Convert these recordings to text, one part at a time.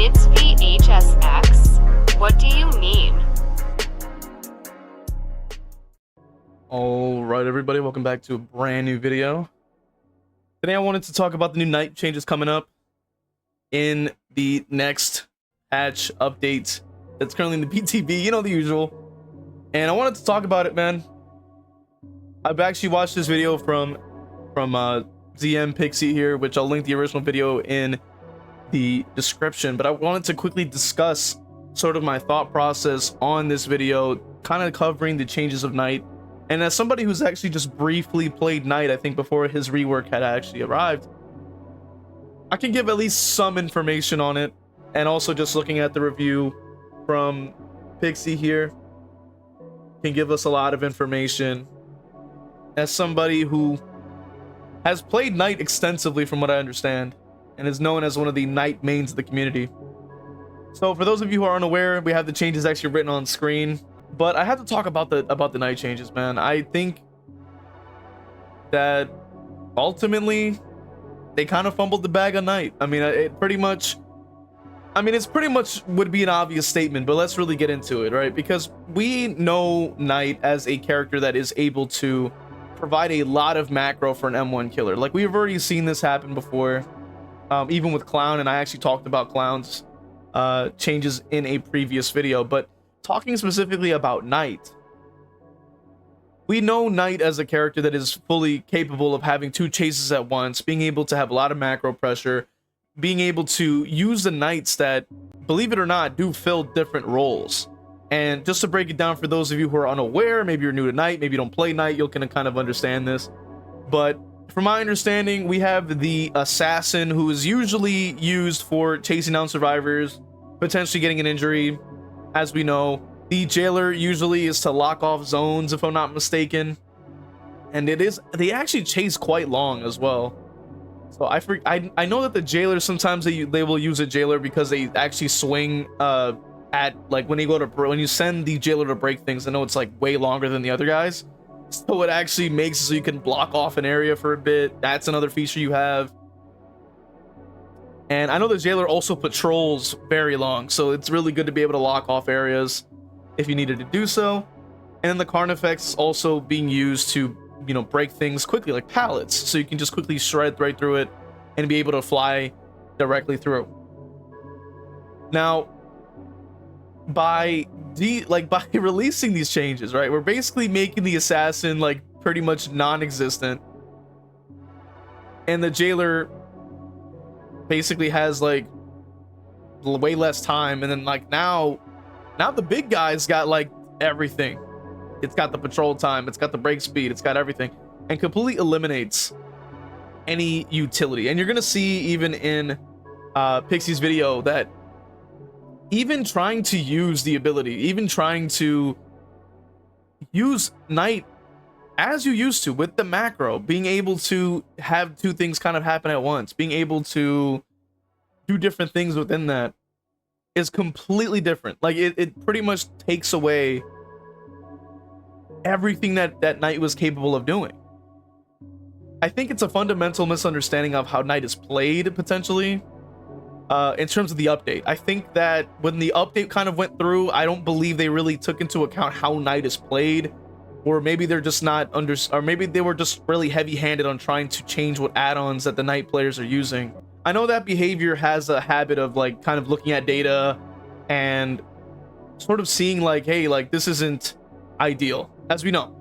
It's v.h.s.x. What do you mean? All right, everybody, welcome back to a brand new video. Today I wanted to talk about the new Knight changes coming up in the next patch update that's currently in the PTB, you know, the usual. And I wanted to talk about it, man. I've actually watched this video from zmpixie here, which I'll link the original video in the description, but I wanted to quickly discuss sort of my thought process on this video, kind of covering the changes of Knight. And as somebody who's actually just briefly played Knight, I think before his rework had actually arrived, I can give at least some information on it. And also just looking at the review from Pixie here can give us a lot of information. As somebody who has played Knight extensively, from what I understand, and is known as one of the Knight mains of the community. So for those of you who are unaware, we have the changes actually written on screen. But I have to talk about the Knight changes, man. I think that ultimately they kind of fumbled the bag on Knight. I mean, it's pretty much would be an obvious statement, but let's really get into it, right? Because we know Knight as a character that is able to provide a lot of macro for an M1 killer. Like, we've already seen this happen before, even with Clown, and I actually talked about Clown's changes in a previous video. But talking specifically about Knight, we know Knight as a character that is fully capable of having two chases at once, being able to have a lot of macro pressure, being able to use the Knights that, believe it or not, do fill different roles. And just to break it down for those of you who are unaware, maybe you're new to Knight, maybe you don't play Knight, you'll kind of understand this. But from my understanding, we have the Assassin, who is usually used for chasing down survivors, potentially getting an injury. As we know, the Jailer usually is to lock off zones, if I'm not mistaken. And they actually chase quite long as well. So I know that the Jailer, sometimes they will use a Jailer because they actually swing at, like, when you send the Jailer to break things. I know it's like way longer than the other guys, so it actually makes it so you can block off an area for a bit. That's another feature you have. And I know the Jailer also patrols very long, so it's really good to be able to lock off areas if you needed to do so. And then the Carnifex also being used to, you know, break things quickly, like pallets, so you can just quickly shred right through it and be able to fly directly through. Now, by releasing these changes, right, we're basically making the Assassin like pretty much non-existent, and the Jailer basically has like way less time. And then like now the big guy's got like everything. It's got the patrol time, it's got the break speed, it's got everything, and completely eliminates any utility. And you're gonna see even in Pixie's video that even trying to use the ability, even trying to use Knight as you used to with the macro, being able to have two things kind of happen at once, being able to do different things within that, is completely different. Like, it pretty much takes away everything that Knight was capable of doing. I think it's a fundamental misunderstanding of how Knight is played, potentially, in terms of the update. I think that when the update kind of went through, I don't believe they really took into account how Knight is played. Or maybe they're just not or maybe they were just really heavy-handed on trying to change what add-ons that the Knight players are using. I know that Behavior has a habit of like kind of looking at data and sort of seeing like, hey, like, this isn't ideal. As we know,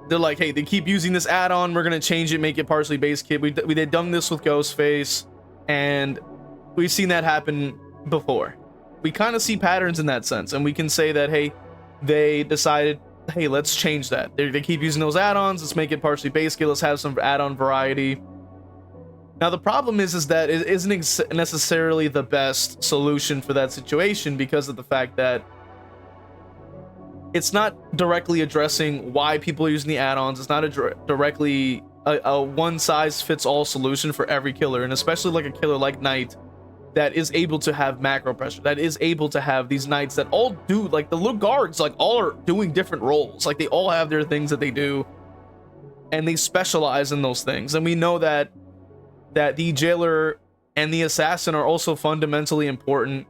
they're like, hey, they keep using this add-on, we're gonna change it, make it partially base kit. They've done this with Ghostface, and we've seen that happen before. We kind of see patterns in that sense, and we can say that, hey, they decided, hey, let's change that. They keep using those add-ons, let's make it partially base kit, let's have some add-on variety. Now the problem is that it isn't necessarily the best solution for that situation, because of the fact that it's not directly addressing why people are using the add-ons. It's not directly a one-size-fits-all solution for every killer, and especially like a killer like Knight that is able to have macro pressure, that is able to have these Knights that all do, like, the little guards, like, all are doing different roles. Like, they all have their things that they do, and they specialize in those things. And we know that the Jailer and the assassin are also fundamentally important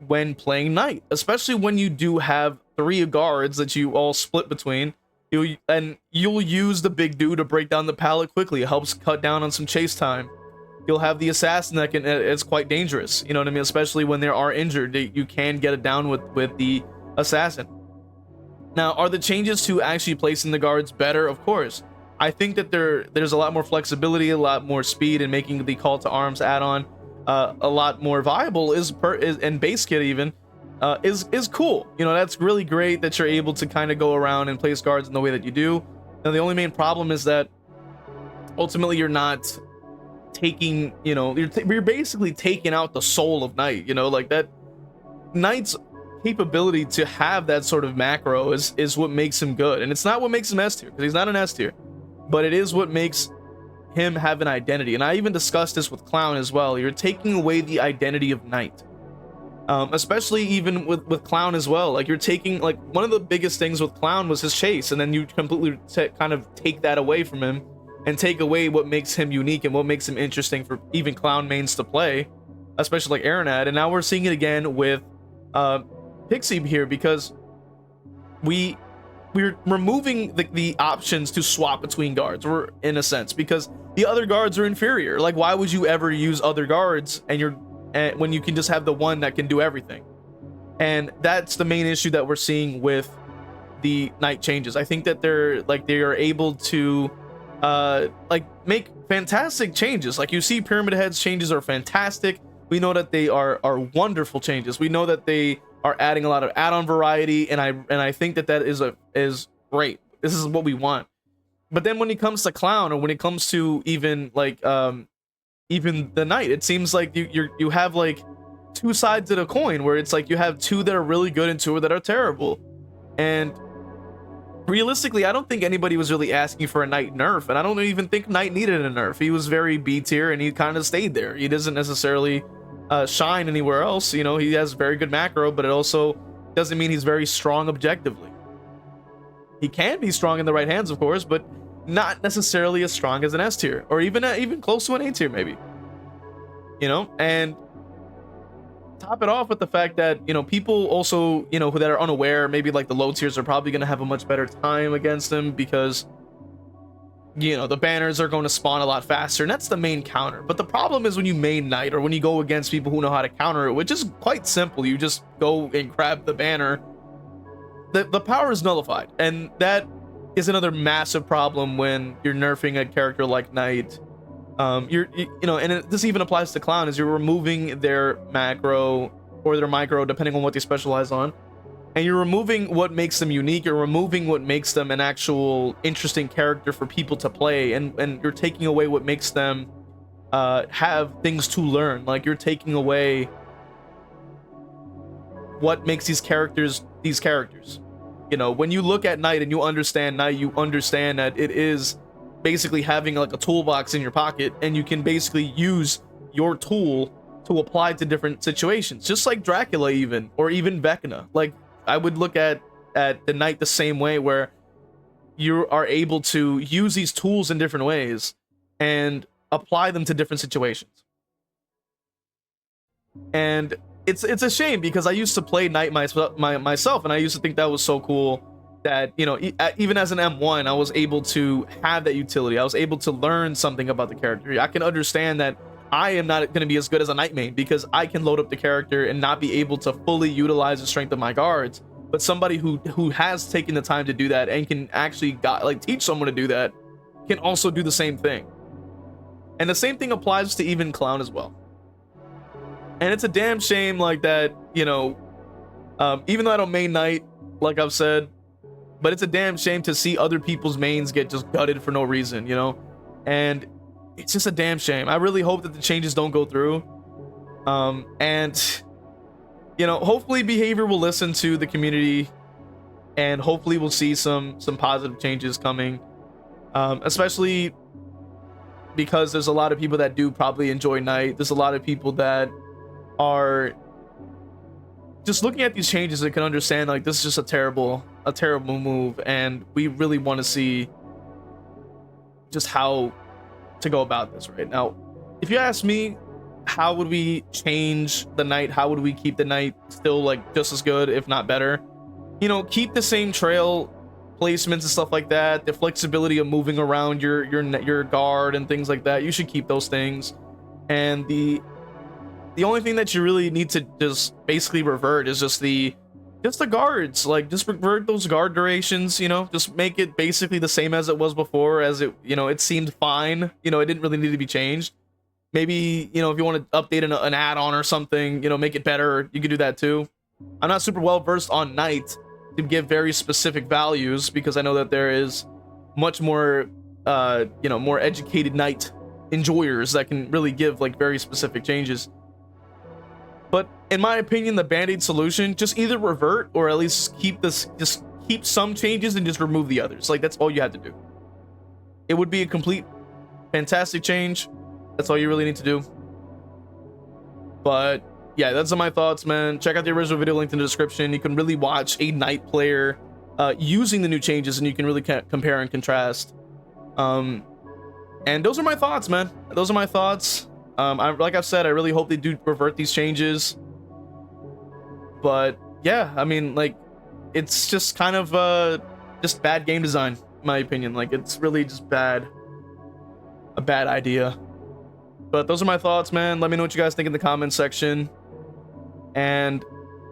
when playing Knight, especially when you do have 3 guards that you all split between. You'll use the big dude to break down the pallet quickly. It helps cut down on some chase time. You'll have the assassin that can, it's quite dangerous, you know what I mean, especially when they are injured. You can get it down with the assassin. Now, are the changes to actually placing the guards better? Of course. I think that there's a lot more flexibility, a lot more speed in making the call to arms add-on a lot more viable, and base kit even is cool. You know, that's really great that you're able to kind of go around and place guards in the way that you do. Now, the only main problem is that ultimately you're not taking, you know, you're basically taking out the soul of Knight, you know, like that. Knight's capability to have that sort of macro is what makes him good, and it's not what makes him S tier, because he's not an S tier, but it is what makes him have an identity. And I even discussed this with Clown as well. You're taking away the identity of Knight, especially even with Clown as well. Like, you're taking, like, one of the biggest things with Clown was his chase, and then you completely kind of take that away from him and take away what makes him unique and what makes him interesting for even Clown mains to play, especially like Aaron had. And now we're seeing it again with Pixie here, because we're removing the options to swap between guards, or in a sense, because the other guards are inferior. Like, why would you ever use other guards when you can just have the one that can do everything? And that's the main issue that we're seeing with the Knight changes. I think that they are able to make fantastic changes. Like, you see Pyramid Head's changes are fantastic. We know that they are wonderful changes. We know that they are adding a lot of add-on variety, and I think that is great. This is what we want. But then when it comes to Clown, or when it comes to even like even the Knight, it seems like you have like 2 sides of the coin, where it's like you have 2 that are really good and 2 that are terrible. And realistically, I don't think anybody was really asking for a Knight nerf, and I don't even think Knight needed a nerf. He was very B tier, and he kind of stayed there. He doesn't necessarily shine anywhere else. You know, he has very good macro, but it also doesn't mean he's very strong objectively. He can be strong in the right hands, of course, but not necessarily as strong as an S tier, or even close to an A tier maybe. You know, and top it off with the fact that, you know, people also, you know, that are unaware, maybe like the low tiers, are probably going to have a much better time against him, because, you know, the banners are going to spawn a lot faster, and that's the main counter. But the problem is when you main Knight, or when you go against people who know how to counter it, which is quite simple. You just go and grab the banner. The power is nullified, and that is another massive problem when you're nerfing a character like Knight. You know, and this even applies to Clown, is you're removing their macro or their micro, depending on what they specialize on, and you're removing what makes them unique. You're removing what makes them an actual interesting character for people to play, and you're taking away what makes them have things to learn. Like, you're taking away what makes these characters. You know, when you look at Knight and you understand Knight, you understand that it is basically having like a toolbox in your pocket, and you can basically use your tool to apply to different situations, just like Dracula or even Vecna. Like, I would look at the Knight the same way, where you are able to use these tools in different ways and apply them to different situations. And it's a shame, because I used to play Knight myself, and I used to think that was so cool that, you know, even as an M1, I was able to have that utility. I was able to learn something about the character. I can understand that I am not going to be as good as a Knight main, because I can load up the character and not be able to fully utilize the strength of my guards. But somebody who has taken the time to do that and can actually teach someone to do that can also do the same thing. And the same thing applies to even Clown as well. And it's a damn shame, like, that, you know, even though I don't main Knight, like I've said, but it's a damn shame to see other people's mains get just gutted for no reason, you know? And it's just a damn shame. I really hope that the changes don't go through. And, you know, hopefully Behavior will listen to the community, and hopefully we'll see some positive changes coming. Especially because there's a lot of people that do probably enjoy Knight. There's a lot of people that are just looking at these changes and can understand, like, this is just a terrible move, and we really want to see just how to go about this right now. If you ask me, how would we change the Knight? How would we keep the Knight still like just as good, if not better? You know, keep the same trail placements and stuff like that. The flexibility of moving around your guard and things like that. You should keep those things. And the only thing that you really need to just basically revert is just the guards. Like, just revert those guard durations, you know, just make it basically the same as it was before, as it, you know, it seemed fine. You know, it didn't really need to be changed. Maybe, you know, if you want to update an add-on or something, you know, make it better, you could do that too. I'm not super well versed on Knight to give very specific values, because I know that there is much more, you know, more educated Knight enjoyers that can really give like very specific changes. But in my opinion, the band-aid solution, just either revert or at least keep this, just keep some changes and just remove the others. Like, that's all you have to do. It would be a complete fantastic change. That's all you really need to do. But yeah, that's my thoughts, man. Check out the original video linked in the description. You can really watch a Knight player using the new changes, and you can really compare and contrast. And those are my thoughts, man. Those are my thoughts. Like I've said, I really hope they do revert these changes. But yeah, I mean, like, it's just kind of just bad game design, in my opinion. Like, it's really just bad. A bad idea. But those are my thoughts, man. Let me know what you guys think in the comments section. And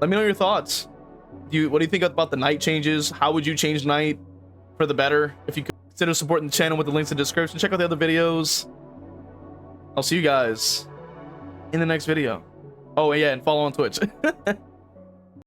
let me know your thoughts. What do you think about the Knight changes? How would you change Knight for the better? If you could consider supporting the channel with the links in the description. Check out the other videos. I'll see you guys in the next video. Oh, yeah, and follow on Twitch.